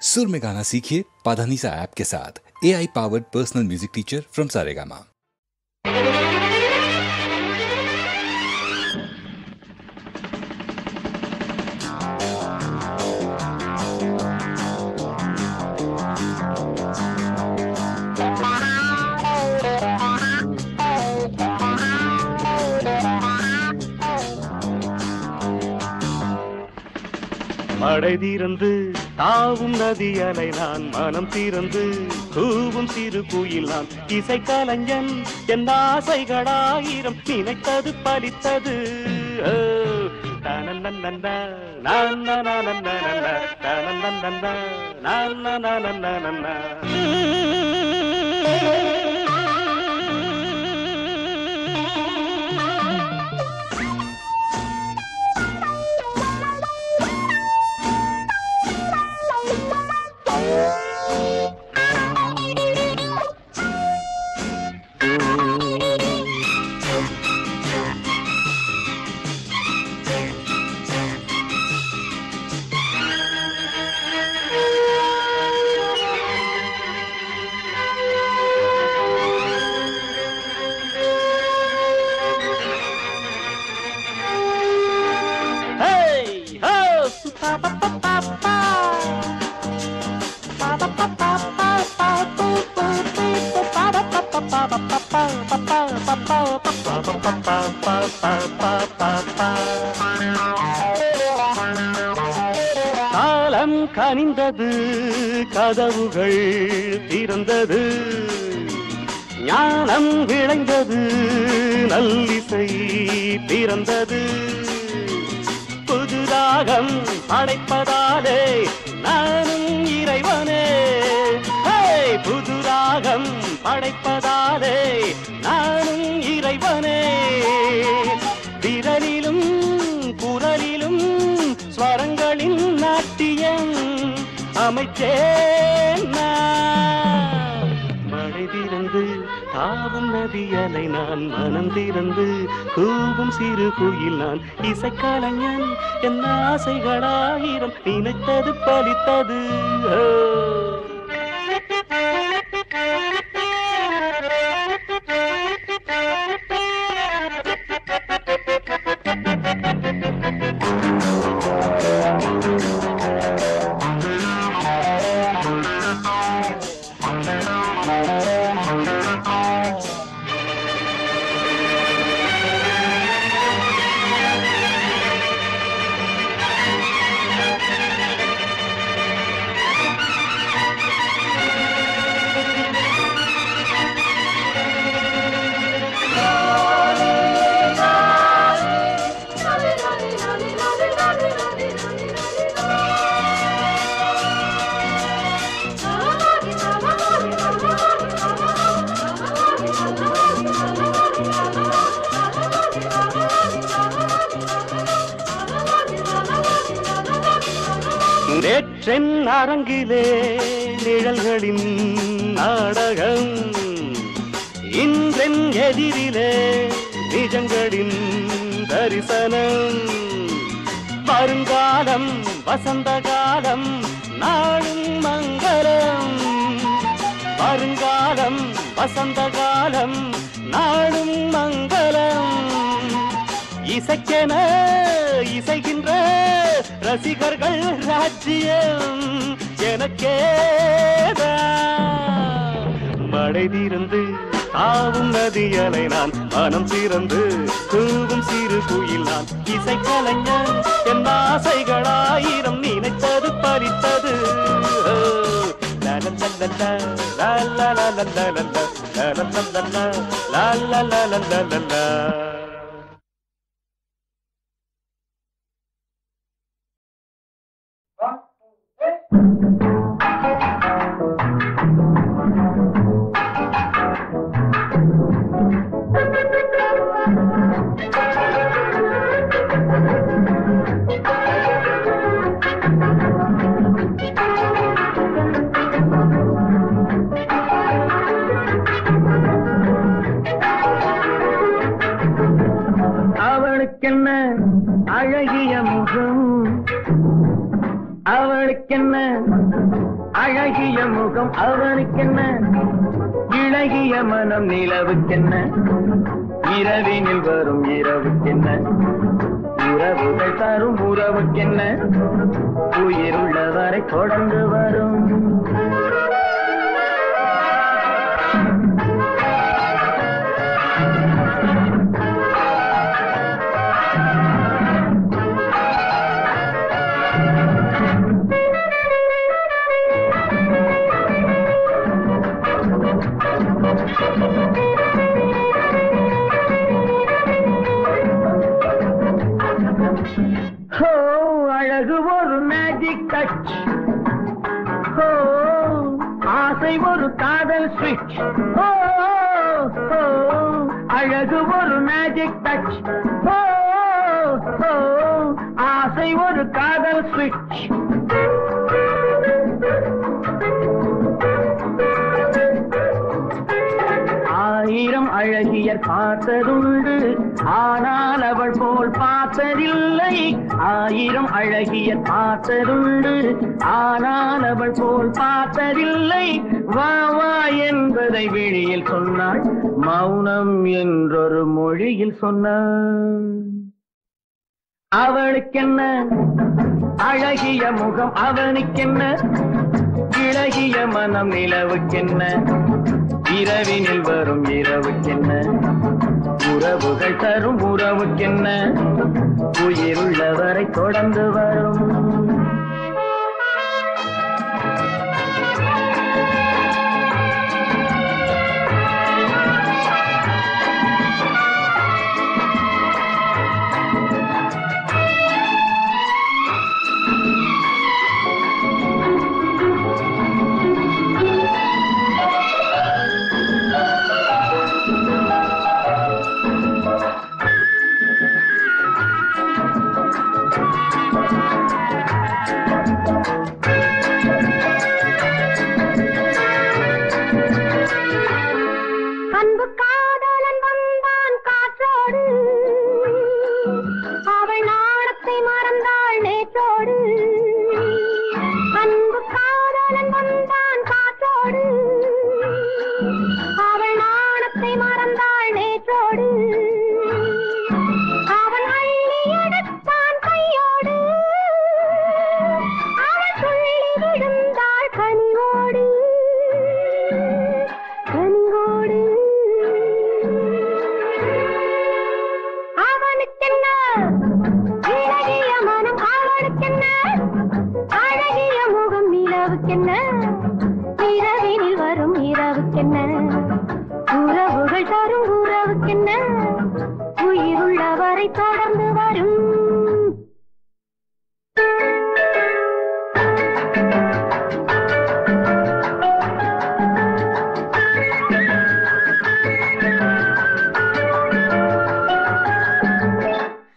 सुर में गाना सीखिए पाधानीसा ऐप के साथ। AI powered personal music teacher from Saregama. மழை தீர்ந்து தாவும் நதி அலை நான் மனம் தீர்ந்து கூவும் சிறு குயில் நான் இசை கலைஞன் என் ஆசைகளாயிரம் நினைத்தது பலித்தது காலம் கனிந்தது, கதவுகள் திறந்தது, ஞானம் விளைந்தது, நல்லிசை பிறந்தது. புது ராகம் படைப்பதாலே நானும் இறைவனே, புது ராகம் படைப்பதாலே நானும் இறைவனே. விரலிலும் குரலிலும் ஸ்வரங்களின் நாட்டியம் அமைச்சேன். மழை திறந்து தாவும் நதி அலை நான் மனம் திறந்து கூவும் சிறு குயில் நான் இசைக்கலைஞன் என் ஆசைகளாயிரம் நினைத்தது பலித்தது. நேற்றென் அரங்கிலே நிழல்களின் நாடகம், இன்றென் எதிரிலே நிஜங்களின் தரிசனம். வருங்காலம் வசந்த காலம் நாளும் மங்களம், வருங்காலம் வசந்த காலம் நாளும் மங்களம். இசைக்கென இசைகின்ற ரசிகர்கள் ராஜ்யம் எனக்கேதான். மழை தீர்ந்து தாவும் நதி அலை நான் மனம் திறந்து கூவும் சிறு குயில் நான் இசைக்கலைஞன் என் ஆசைகளாயிரம் நினைத்தது பலித்தது. அவளுக்கென்ன அழகிய முகம், அவளுக்கு அவளுக்கென்ன அழகிய முகம் அவனுக்கென்ன இளகிய மனம் நிலவுக்கென்ன இரவினில் வரும் இரவுக்கென்ன உறவுகள் தரும் உறவுக்கென்ன உயிருள்ளவரை தொடர்ந்து வரும் அழகு ஒரு மேஜிக் டச் ஆசை ஒரு காதல் ஸ்விட்ச் அழகு ஒரு மேஜிக் டச் ஆசை ஒரு காதல் ஸ்விட்ச் ஆயிரம் அழகியர் பார்த்ததுண்டு ஆனால் அவள் போல் பார்த்ததில்லை ஆயிரம் அழகியர் பார்த்ததுண்டு ஆனால் அவள் போல் பார்த்ததில்லை வா வா என்பதை விழியில் சொன்னாள் மௌனம் என்றொரு மொழியில் சொன்னாள் அவளுக்கென்ன அழகிய முகம் அவனுக்கென்ன இளகிய மனம் நிலவுக்கென்ன இரவினில் வரும் இரவுக்கென்ன உறவுகள் தரும் உறவுக்கென்ன உயிருள்ளவரை தொடர்ந்து வரும்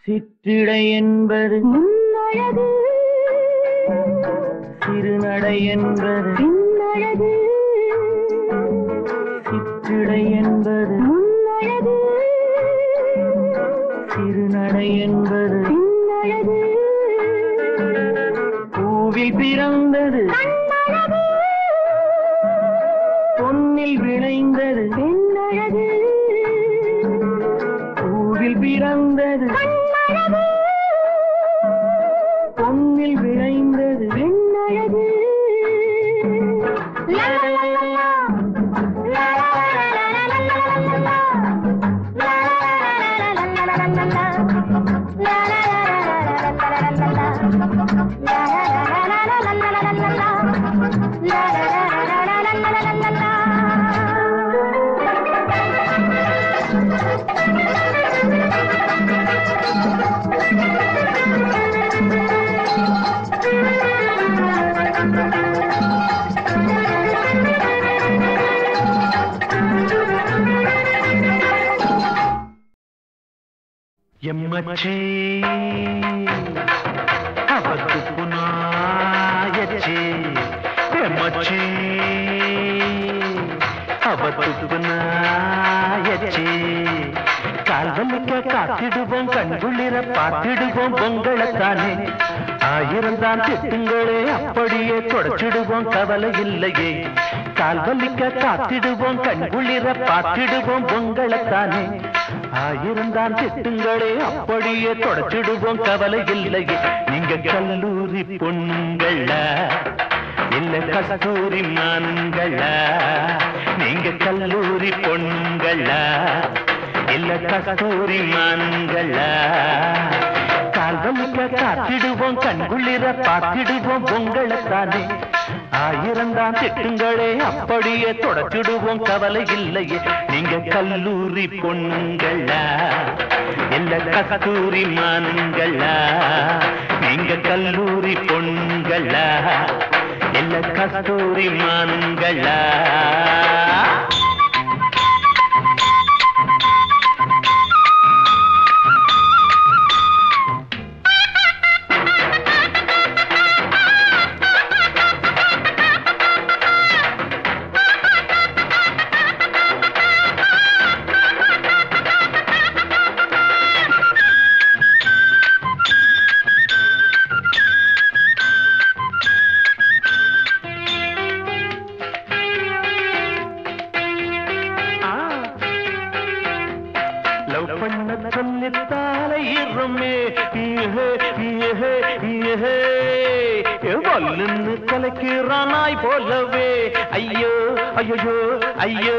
சிற்றிடை என்பது முன்னழகு சிறுநடை என்பது பின்னழகு சிற்றிடை என்பது முன்னழகு சிறுநடை என்பது பின்னழகு பூவில் பிறந்தது பொன்னில் விளைந்தது பெண்ணழகு பூவில் பிறந்தது பொன்னில் விளைந்தது பெண்ணழகு ఎమ్మచ్చే అవతుపు నాయచ్చే ఎమ్మచ్చే அவத்துப்பு நாயச்சே கால்வலிக்க காத்திடுவோம் கண்குளிர பார்த்திடுவோம் பொங்களைத்தானே ஆயிரம் தான் திட்டுங்களே அப்படியே தொடச்சிடுவோம் கவலை இல்லையே கால் வலிக்க காத்திடுவோம் கண்குளிர பார்த்திடுவோம் உங்களைத்தானே ஆயிரம் தான் திட்டுங்களே அப்படியே தொடச்சிடுவோம் கவலை இல்லையே நீங்க கல்லூரி பொண்ணுங்களா இல்ல கஸ்தூரி மான்களா நீங்க கல்லூரி பொண்ணுங்களா இல்ல கஸ்தூரி மான்களா கால் வலிக்க காத்திடுவோம் கண்குளிர பார்த்திடுவோம் உங்களைத்தானே ஆயிரம் தான் திட்டுங்களே அப்படியே தொடச்சிடுவோம் கவலை இல்லையே நீங்க கல்லூரி பொண்ணுங்களா இல்ல கஸ்தூரி மான்களா நீங்க கல்லூரி பொண்ணுங்களா இல்ல கஸ்தூரி மான்களா வல்லுன்னு கலக்கிறானாய் போலவே ஐயோ ஐயோ ஐயோ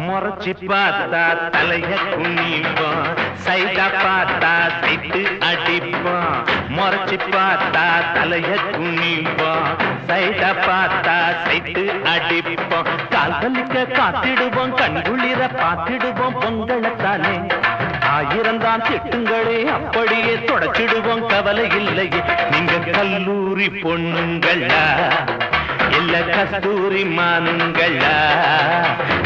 முறைச்சி பார்த்தா தலைய குனிப்பான் சைடா பார்த்தா சைட்டு அடிப்பான் முறைச்சி பார்த்தா தலைய குனிப்பான் சைடா பார்த்தா சைட்டு அடிப்பான் கால் வலிக்க காத்திடுவோம் கண்குளிர பார்த்திடுவோம் பொங்கலைத்தானே ஆயிரம் தான் திட்டுங்களே அப்படியே தொடச்சிடுவோம் கவலை இல்லையே நீங்க கல்லூரி பொண்ணுங்களா இல்ல கஸ்தூரி மான்களா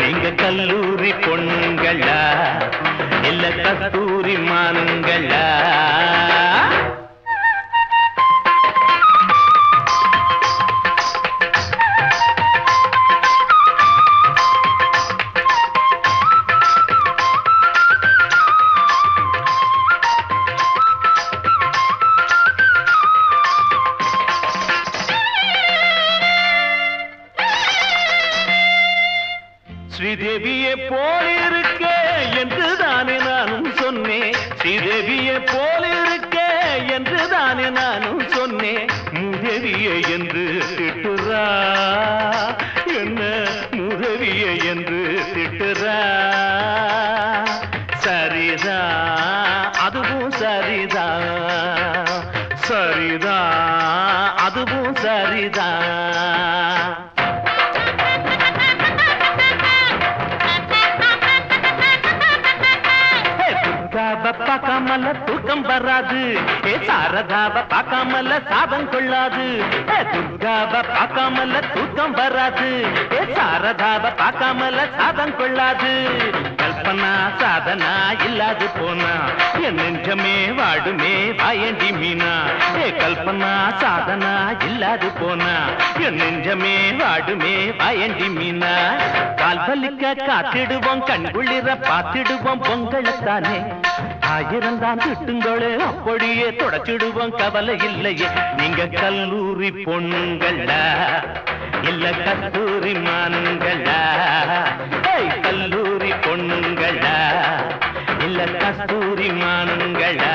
நீங்க கல்லூரி பொண்ணுங்களா இல்ல கஸ்தூரி மான்களா ஸ்ரீதேவியே போலிருக்க என்று தானே நானும் சொன்னேன் ஸ்ரீதேவியே போலிருக்க என்று தானே நானும் சொன்னேன் முதவியே என்று திட்டுறா என்ன முதவியே என்று திட்டுறா சரிதா அதுவும் சரிதா சரிதா அதுவும் சரிதா பார்க்காமல தூக்கம் வராது சாரதாவ பார்க்காமல சாதம் கொள்ளாது துர்காவ பார்க்காமல தூக்கம் வராது சாரதாவ பார்க்காமல சாதம் கொள்ளாது கல்பனா சாதனா இல்லாது போனா என் நெஞ்சமே வாடுமே வாயண்டி மீனா கல்பனா சாதனா இல்லாது போனா என் நெஞ்சமே வாடுமே வாயண்டி மீனா கால் வலிக்க காத்திடுவோம் கண்குளிர பார்த்திடுவோம் பொங்கலைத்தானே ஆயிரம் தான் திட்டுங்களே அப்படியே தொடச்சிடுவோம் கவலை இல்லையே நீங்க கல்லூரி பொண்ணுங்களா இல்ல கஸ்தூரி மான்களா கல்லூரி பொண்ணுங்களா இல்ல கஸ்தூரி மான்களா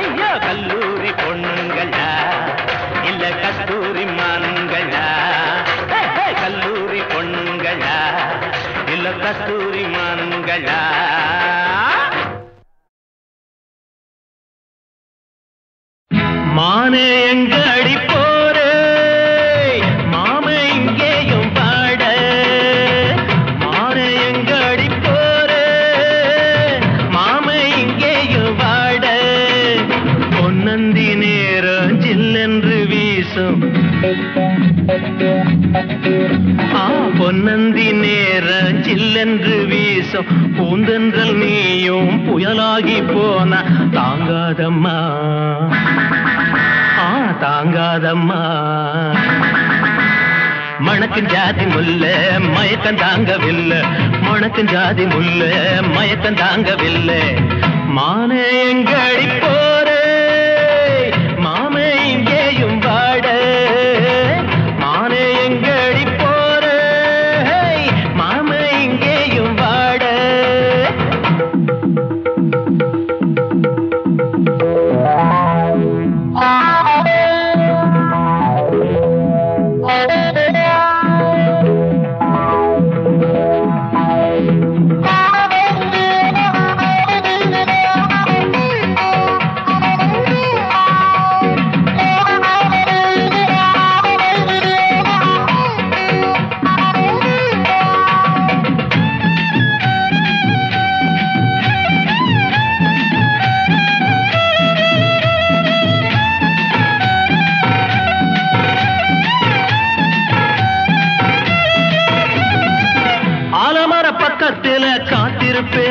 ஐயோ கல்லூரி பொண்ணுங்களா இல்ல கஸ்தூரி மான்களா கல்லூரி பொண்ணுங்களா இல்ல கஸ்தூரி மான்களா மானே எங்க அடி போரே மாமே இங்கேயும் பாட மானே எங்க அடி போரே மாமே இங்கேயும் பாட பொன்னந்தி நேரம் ஜில்லென்று வீசும் பொன்னந்தி நேரம் ஜில்லென்று வீசும் பூந்தென்றல் நீயும் புயலாகி போன தாங்காதம்மா தாங்காதம்மா மணக்கும் ஜாதி முல்ல மயக்கம் தாங்கவில்லை மணக்கும் ஜாதி முல்ல மயக்கம் தாங்கவில்லை மானே எங்கடி போரே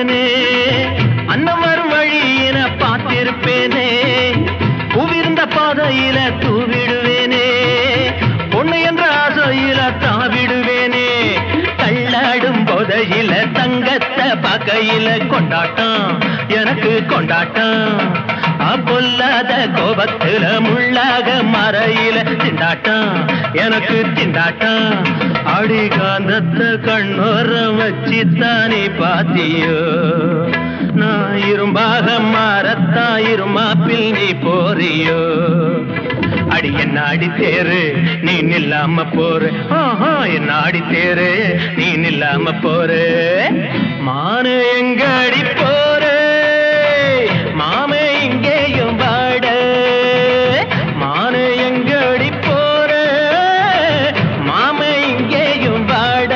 காத்திருப்பேனே, அன்னம் வரும் வழியில பார்த்திருப்பேனே, பூவிருந்த பாதையில தூவிடுவேனே, பொண்ணு என்ற ஆசையில தாவிடுவேனே, தள்ளாடும் போதையில தங்கத்தை பார்க்கையில கொண்டாட்டம், எனக்கு கொண்டாட்டம், பொல்லாத கோபத்துல முள்ளாக மறையில திண்டாட்டம், எனக்கு திண்டாட்டம், அடி காந்தத்தை கண்ணோரம் வச்சுத்தானே பாத்தியோ, நான் இரும்பாக மாறத்தான் இருமாப்பில் நீ போறியோ, அடி என்ன அடி தேரு நீ நில்லாம போற, என்ன அடி தேரு நீ நில்லாம போற, மானு எங்க அடி போற, மாமே இங்கேயும் வாட, மானு எங்க அடி போற, மாமே இங்கேயும் வாட.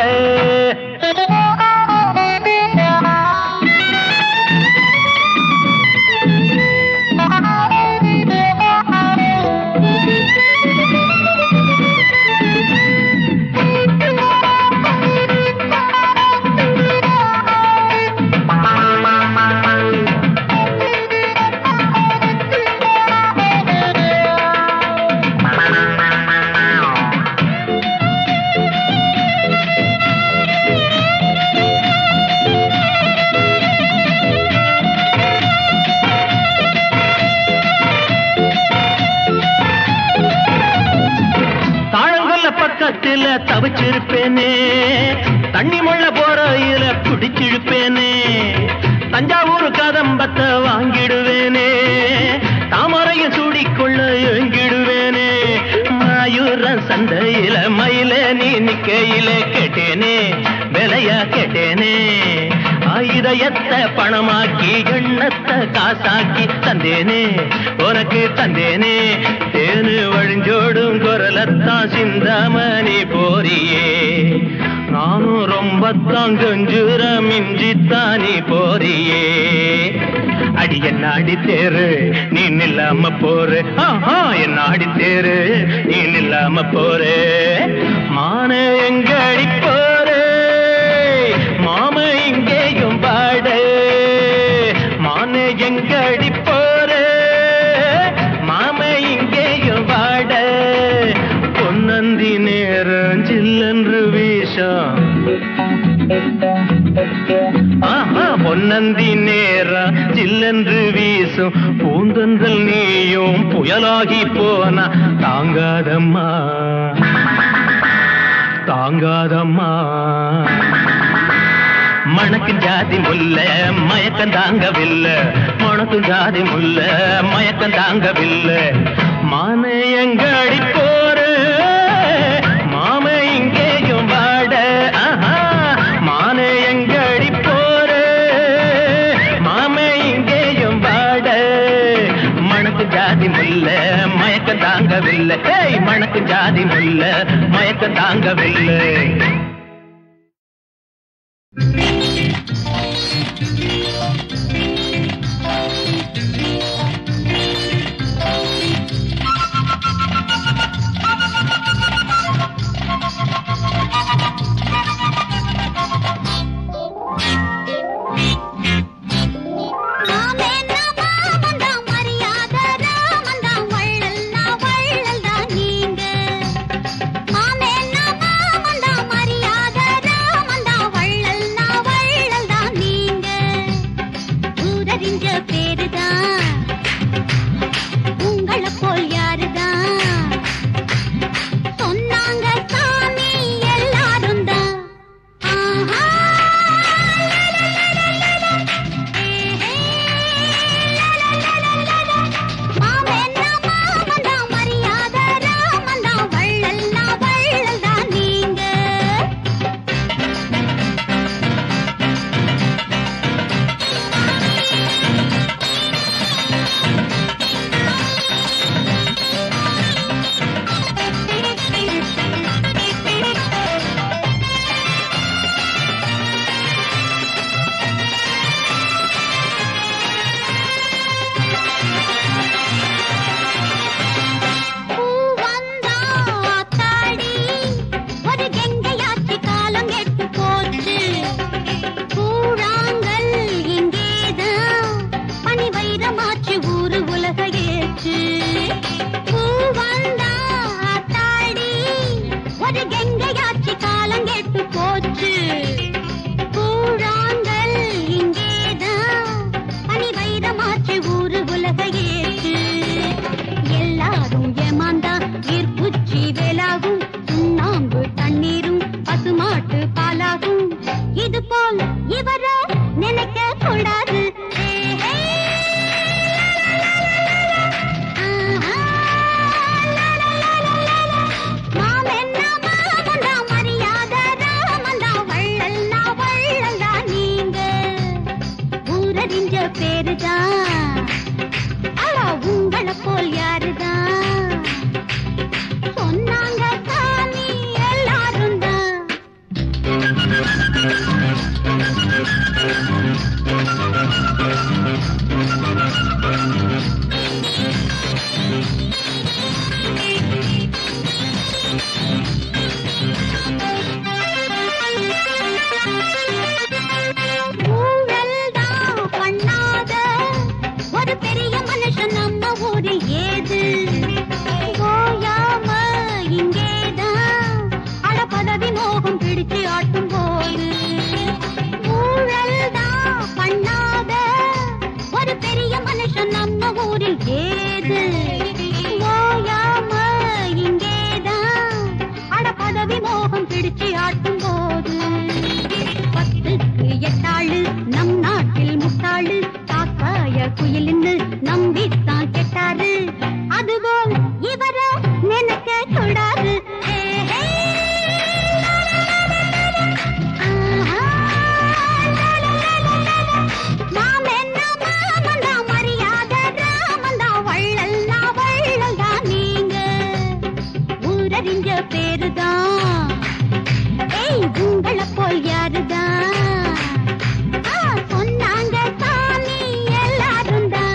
தவிச்சிருப்பேனே, தண்ணி முள்ள போறையில குடிச்சிருப்பேனே, தஞ்சாவூர் கதம்பத்தை வாங்கிடுவேனே, தாமரையும் சூடிக்கொள்ள எங்கிடுவேனே, மாயூர சந்தையில மயில நீ நிக்கையில கேட்டேனே, விலையா கேட்டேனே, இதயத்தை பணமாக்கி எண்ணத்தை காசாக்கி தந்தேனே, உனக்கு தந்தேனே, தேனு வழிஞ்சோடும் குரலத்தான் சிந்தாமணி போறியே, நானும் ரொம்ப தாங்கஞ்சுர மிஞ்சித்தானி போறியே, அடி என்ன அடி தேரு நீ நில்லாம போரு, என்ன அடி தேரு நீ நில்லாம போரு, மான எங்க அடி போரு, மாம இங்கேயும் பாட, மான எங்க அடி போரு, மாம இங்கேயும் பாட, பொன்னந்தி நேரம் ஜில்லென்று வீசம், பொன்னந்தி நேரம் ஜில்லென்று வீசும், பூந்தன்றல் நீயும் புயலாகி போனா தாங்காதம்மா, தாங்காதம்மா, மணக்கும் ஜாதி முல்ல மயக்கம் தாங்கவில்லை, மணக்கும் ஜாதி முல்ல மயக்கம் தாங்கவில்லை, மான எங்க அடி போற, மாம இங்கேயும் வாட, மான எங்க அடி போற, மாம இங்கேயும் வாட, மணக்கும் ஜாதி முல்ல மயக்கம் தாங்கவில்லை, மணக்கும் ஜாதி முல்ல மயக்கம் தாங்கவில்லை. மாமே ஒரு கங்கையாச்சி காலம் கெட்டு போச்சு. கூழாங்கல் இங்கேதான் பனி வைரமாச்சு ஊரு உலக ஏற்று. எல்லாரும் ஏமாந்தா ஈர்ப்புச்சி வேலாகும். சுண்ணாம்பு தண்ணீரும் பசுமாட்டு பாலாகும். இது போல் இவர நினைக்க கூடாது. பேருதான் உங்களை போல் யாருதான் சொன்னாங்க சாமி எல்லாரும் தான். பெரிய மனுஷன் நம்ம ஊரில் ஏது போயாம இங்கேதான் அட பதவி மோகம் பிடிச்சு ஆட்டும் போது. ஊழல் தான் பண்ணாத ஒரு பெரிய மனுஷன் நம்ம ஊரில் ஏது போயாம இங்கேதான் அட பதவி மோகம் பிடிச்சு ஆட்டும் போது. 10க்கு 8 ஆளு நம் நாட்டில் முட்டாளு. காக்காய குயிலின்னு நம்பித்தான் கெட்டாரு. அதுபோல் இவர நினைக்க கூடாது. மாமென்ன மாமந்தா மரியாதை ராமந்தா வள்ளல்னா வள்ளல்தா நீங்க. ஊரறிஞ்ச பேருதான் உங்களை போல் யாருதான் சொன்னாங்க சாமி எல்லாரும் தான்.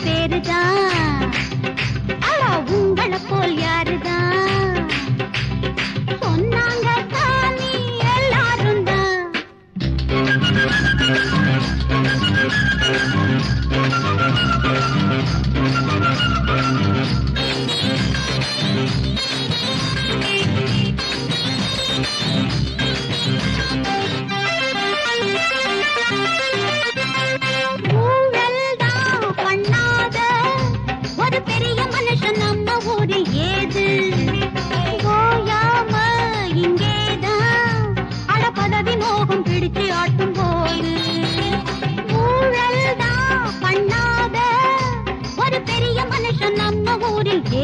பேருதான் உங்களை போல் யாருதான் சொன்னாங்க சாமி எல்லாரும் தான்.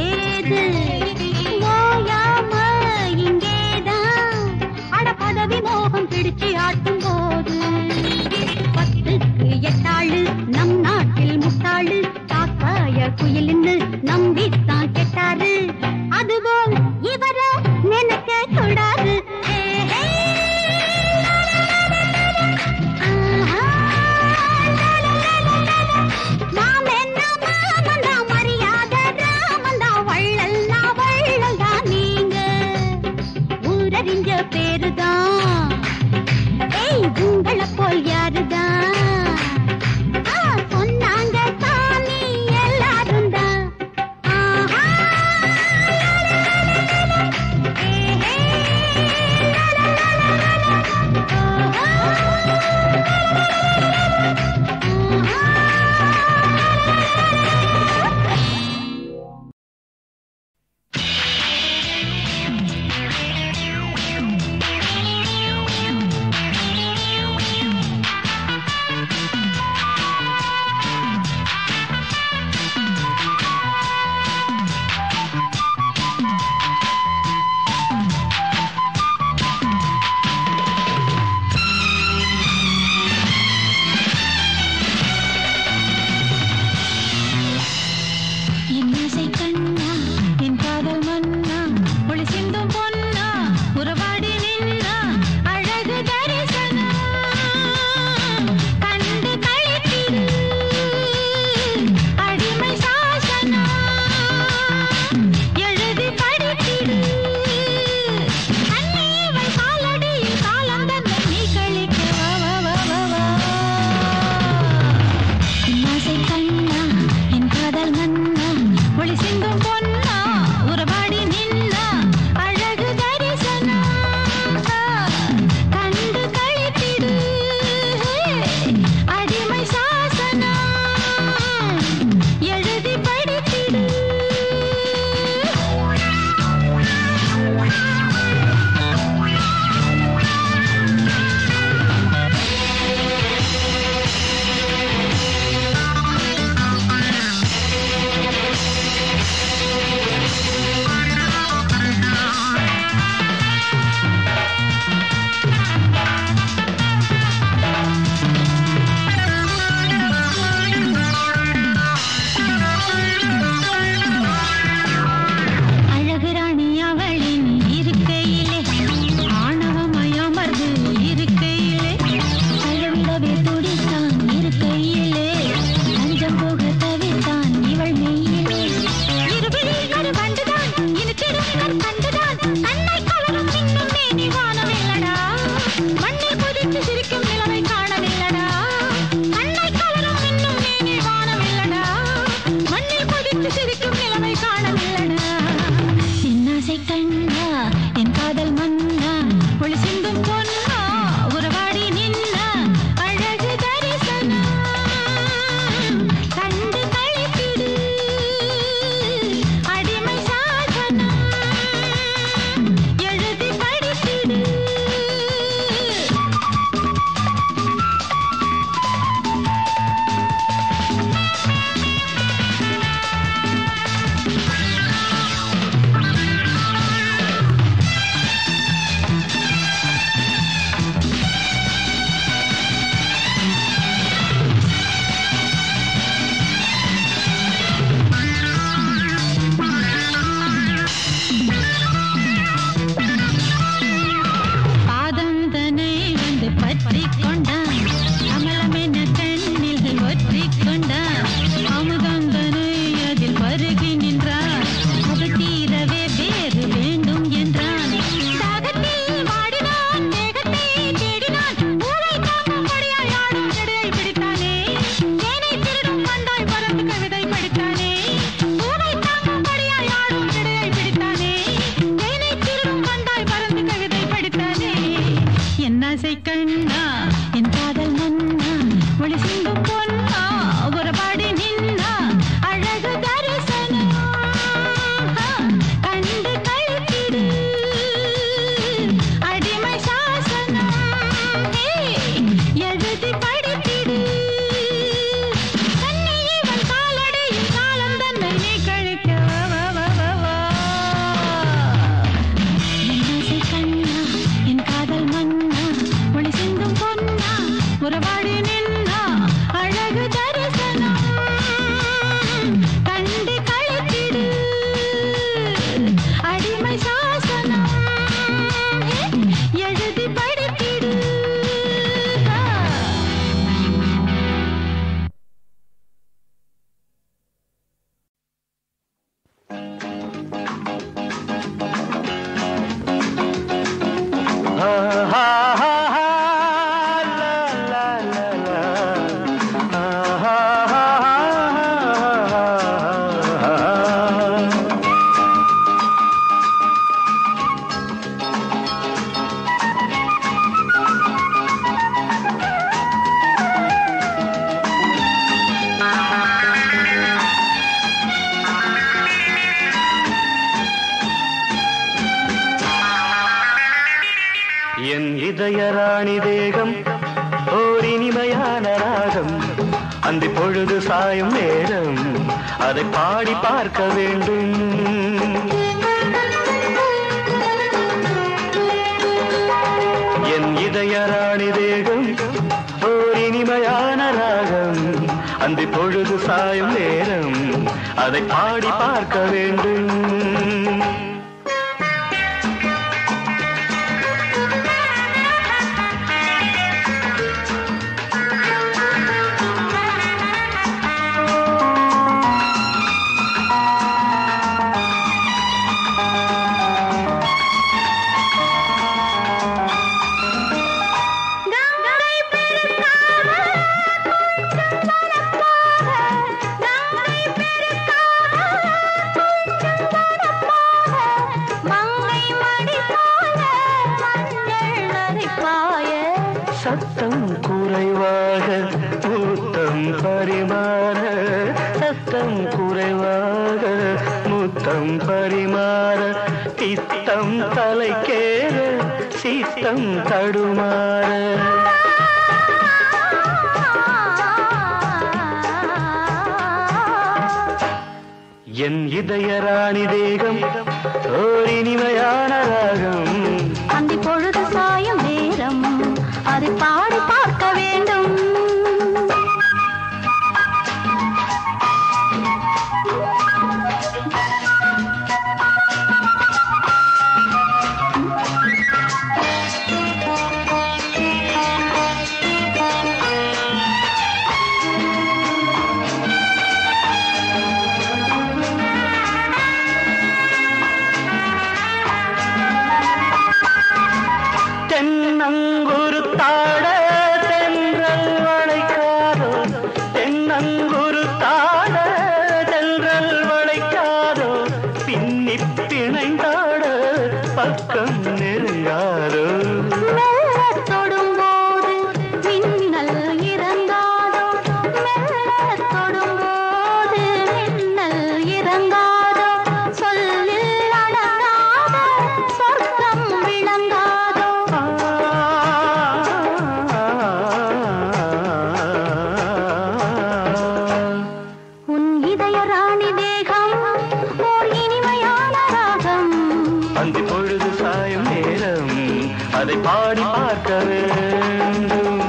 ஏது ஓயாம இங்கேதான் அட பதவி மோகம் பிடிச்சு ஆட்டும் போது 10க்கு 8 ஆளு நம் நாட்டில் முட்டாளு காக்காய குயிலின்னு நம்பித்தான் கெட்டாரு அதுபோல் இவர நினைக்க கூடாது மாமன்னா மாமன்னா மரியாதை ராமந்தா வள்ளல்லா இதய ராணி தேகம் ஓர் இனிமையான ராகம் அந்தி பொழுது சாயும் நேரம் அதை பாடி பார்க்க வேண்டும் என் இதய ராணி தேகம் ஓர் இனிமையான ராகம் அந்தி பொழுது சாயும் நேரம் அதை பாடி பார்க்க வேண்டும் சத்தம் குறைவாக முத்தம் பரிமாற சத்தம் குறைவாக முத்தம் பரிமாற பித்தம் தலைக்கேற சித்தம் தடுமாற என் இதய ராணி தேகம் ஓர் இனிமையான ராகம் அந்தி பொழுது சாயும் நேரம் அதை பாடி பார்க்க வேண்டும் தென்னங்குரு தாட தென்றல் வளைக்காதோ தென்னங்குரு தாட தென்றல் வளைக்காதோ பின்னி பிணைந்தாட பக்கம் நெருங்காதோ தொடும்போது மின்னல் இறங்காதோ மெல்ல தொடும்போது மின்னல் இறங்காதோ சொல்லில் அடங்காத சொர்க்கம் விளங்காதோ உன் இதய ராணி தேகம் ஓர் இனிமையான ராகம் அந்தி பொழுது சாயும் நேரம் அதை பாடி பார்க்க வேண்டும்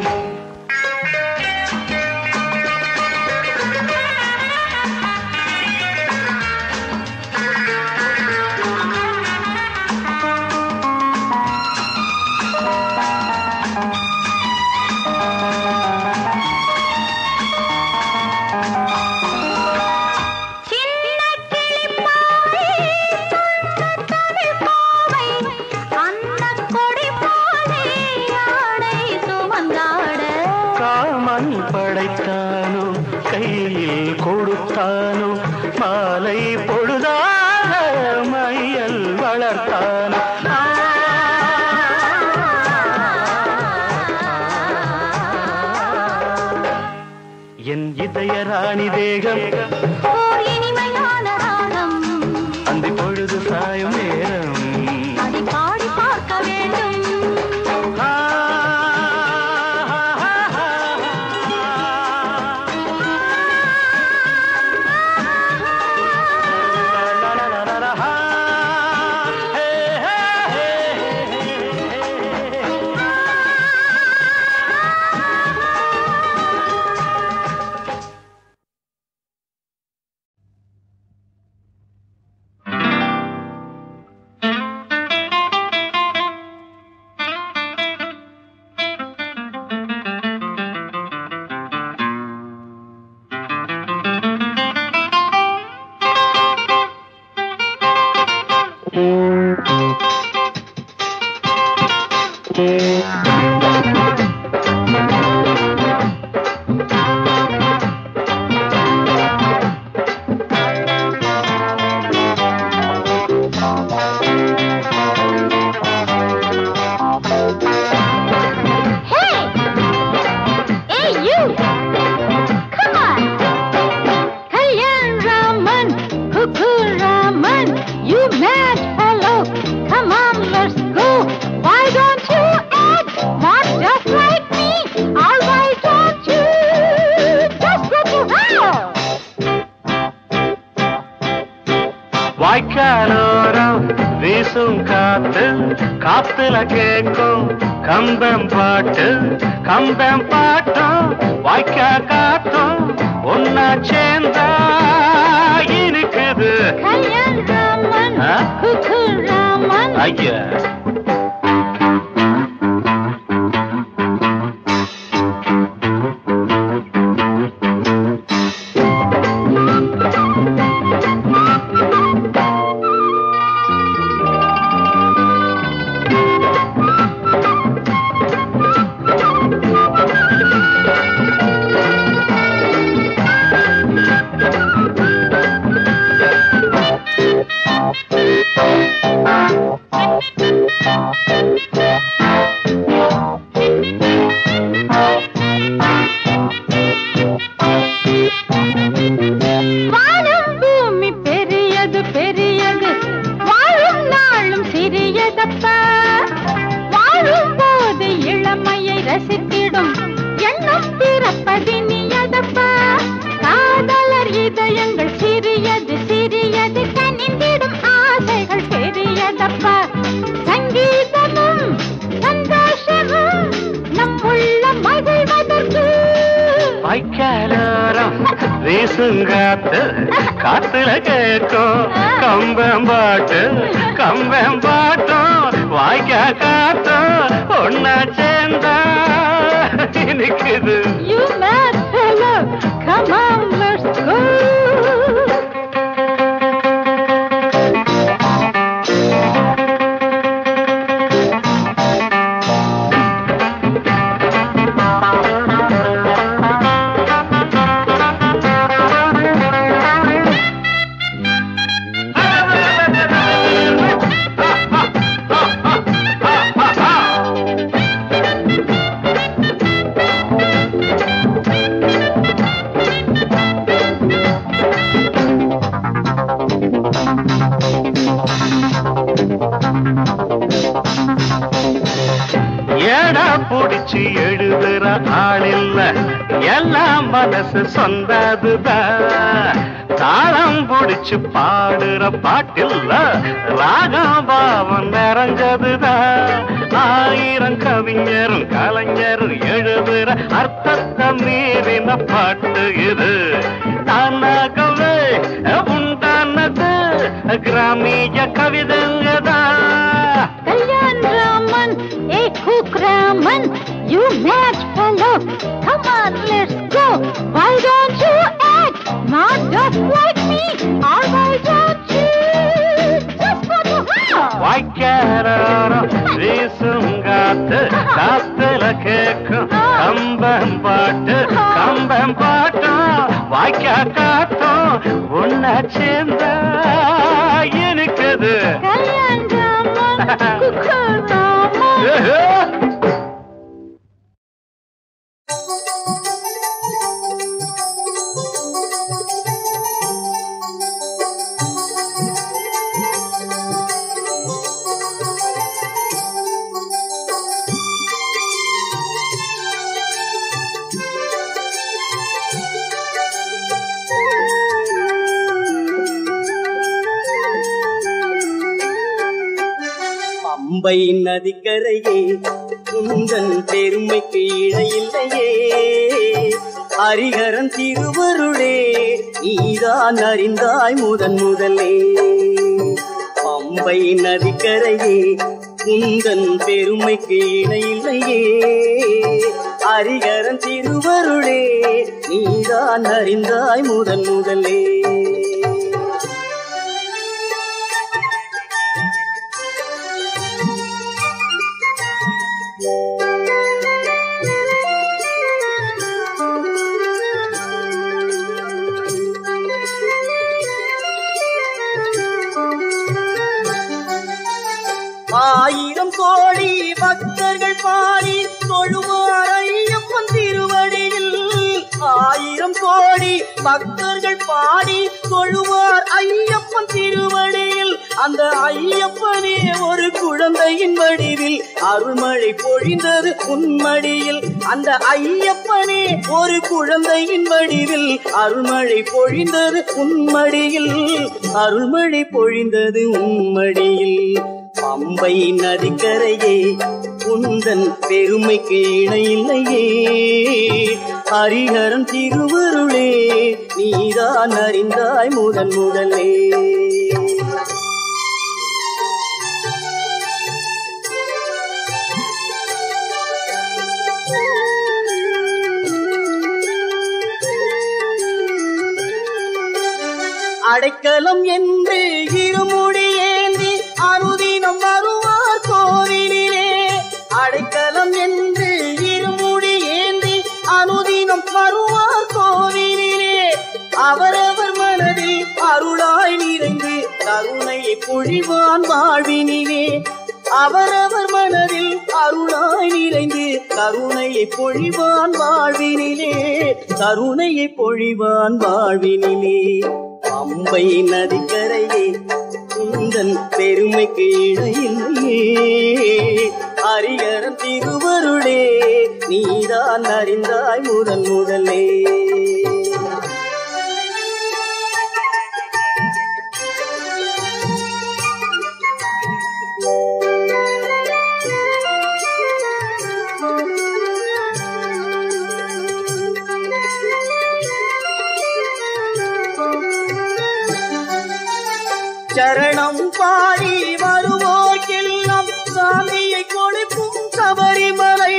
சின்ன கிளிப்பாவை சொன்ன தமிழ் பாவை அன்னக் கொடி போலே ஆடை சுமந்தாட காமன் படைத்தானோ கையில் கொடுத்தானோ மாலை பொழுதாக மையல் வளர்த்தானோ என் இதய ராணி தேகம் ஓர் இனிமையான ராகம் அந்தி பொழுது சாயும் நேரம் அதை பாடி பார்க்க வேண்டும் வாய்க்காலோரம் வீசும் காத்து காத்துல கேட்கும் கம்பம் பாட்டும் வாய்க்கா காத்தும் ஒன்னா சேர்ந்தா இருக்குது ஐயா காத்துல கேட்கும் கம்பம் பாட்டும் வாய்க்கா காத்தும் ஒன்னா சேர்ந்தா நிக்குது. You mad fellow, come on, let's go. புடிச்சு எழுதுற ஆளில்ல எல்லாம் மனசு சொந்ததுதான். தாளம் புடிச்சு பாடுற பாட்டில்ல ராகம் பாவம் நிறைஞ்சதுதான். ஆயிரம் கவிஞரும் கலைஞரும் எழுதுற அர்த்தத்தை மீறின பாட்டு இது. தானாகவே உண்டானது கிராமிய கவிதங்கதான். Kalyan Raman Raman, you mad fellow, come on, let's go. Why don't you act not just like me, or why don't you just go to hell? வாய்க்காலோரம் வீசும் காத்து காத்துல கேட்கும் கம்பம் பாட்டும் வாய்க்கா காத்தும் ஒன்னா சேர்ந்தா இருக்குது. கல்யாண் ராமன் பம்பை நதிக்கரையே உந்தன் பெருமைக்கு இடையில்லையே. ஹரிஹரன் திருவருளே நீதான் அறிந்தாய் முதலே. பம்பை நதிக்கரையே உந்தன் பெருமைக்கு இடையில்லையே. ஹரிஹரன் திருவருளே நீதான் அறிந்தாய் முதலே. ஆயிரம் கோடி பக்தர்கள் பாடி தொழுவார் ஐயப்பன் திருவடியில். ஆயிரம் கோடி பக்தர்கள் பாடி தொழுவார் ஐயப்பன் திருவடியில். அந்த ஐயப்பனே ஒரு குழந்தையின் வடிவில் அருள்மழை பொழிந்தது உன்மடியில். அந்த ஐயப்பனே ஒரு குழந்தையின் வடிவில் அருள்மழை பொழிந்தது உன்மடியில். அருள்மழை பொழிந்தது உன்மடியில். பம்பை நதிக்கரையே உந்தன் பெருமைக்கு இணையில்லையே. ஹரிஹரன் திருவருளே நீதான் அறிந்தாய் முதன் முதலே. அடைக்கலம் என்று இருமுடி ஏந்தி அனுதினம் வருவார் கோவிலிலே. அடைக்கலம் என்று இருமுடி ஏந்தி அனுதினம் வருவார் கோவிலிலே. அவரவர் மனதில் அருளாய் நிறைந்து கருணையை பொழிவான் வாழ்வினிலே. அவரவர் மனதில் அருளாய் நிறைந்து கருணையை பொழிவான் வாழ்வினிலே. கருணையை பொழிவான் வாழ்வினிலே. பம்பை நதிக்கரையே உந்தன் பெருமைக்கு இணையில்லையே. ஹரிஹரன் திருவருளே நீதான் அறிந்தாய் முதன் முதலே. சரணம் பாடி வருவோர்க்கெல்லாம் சாந்தியை கொடுக்கும் சபரிமலை.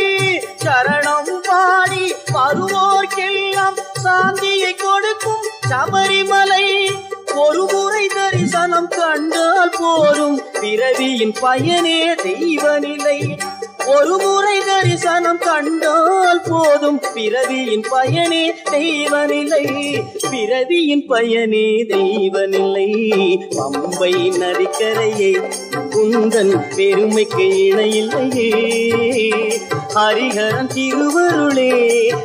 சரணம் பாடி வருவோர்க்கெல்லாம் சாந்தியை கொடுக்கும் சபரிமலை. ஒரு முறை தரிசனம் கண்டால் போதும் பிறவியின் பயனே தெய்வநிலை. ஒரு முறை தரிசனம் கண்டால் போதும் பிறவியின் பயனே தெய்வநிலை. பிறவியின் பயனே தெய்வநிலை. பம்பை நதிக்கரையே உந்தன் பெருமைக்கு இணையில்லையே. ஹரிஹரன் திருவருளே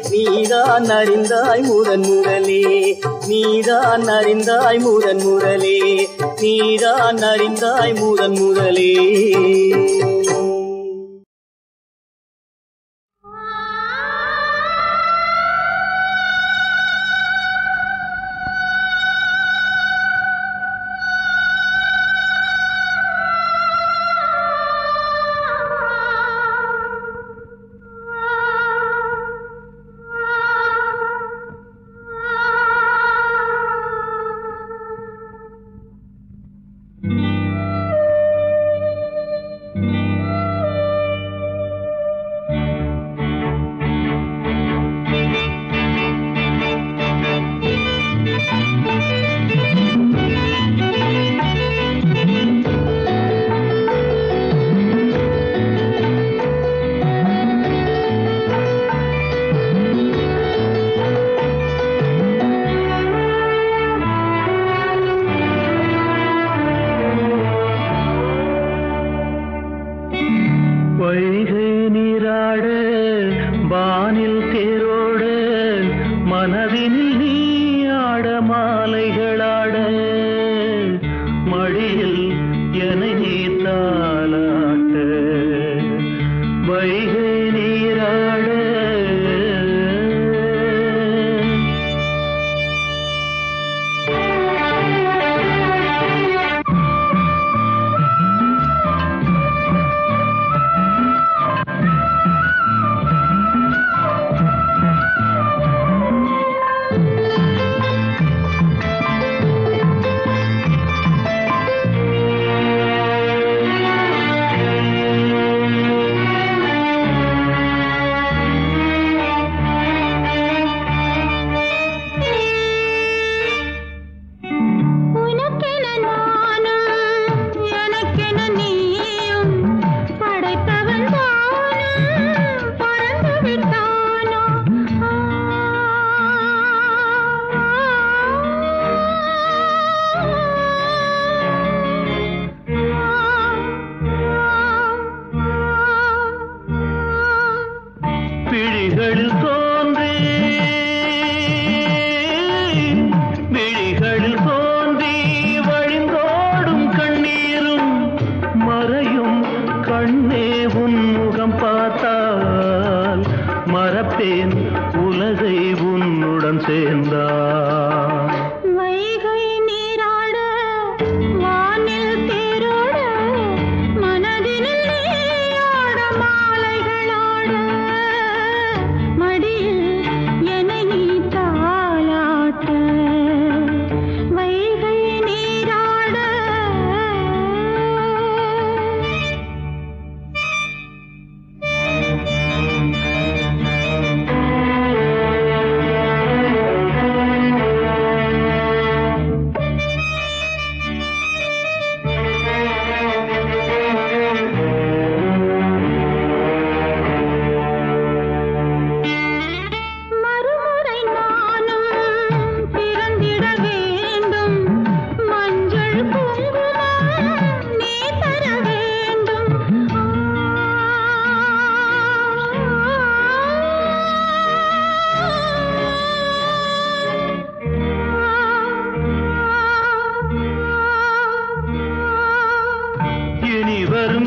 நீதான் அறிந்தாய் முதன் முதலே. நீதான் அறிந்தாய் முதன் முதலே. நீதான் அறிந்தாய் முதன் முதலே. விழிகளில் தோன்றி வழிந்தோடும் கண்ணீர்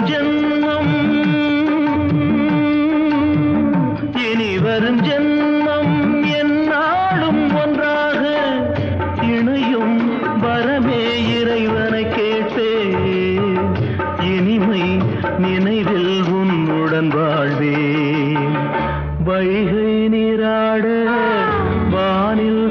ஜென்மம் இனி வரும் ஜென்மம் என்னாலும் ஒன்றாக இணையும் வரமே இறைவனை கேட்டே இனிமை நினைவில் உன்னுடன் வாழ்வே வைகை நீராட வானில்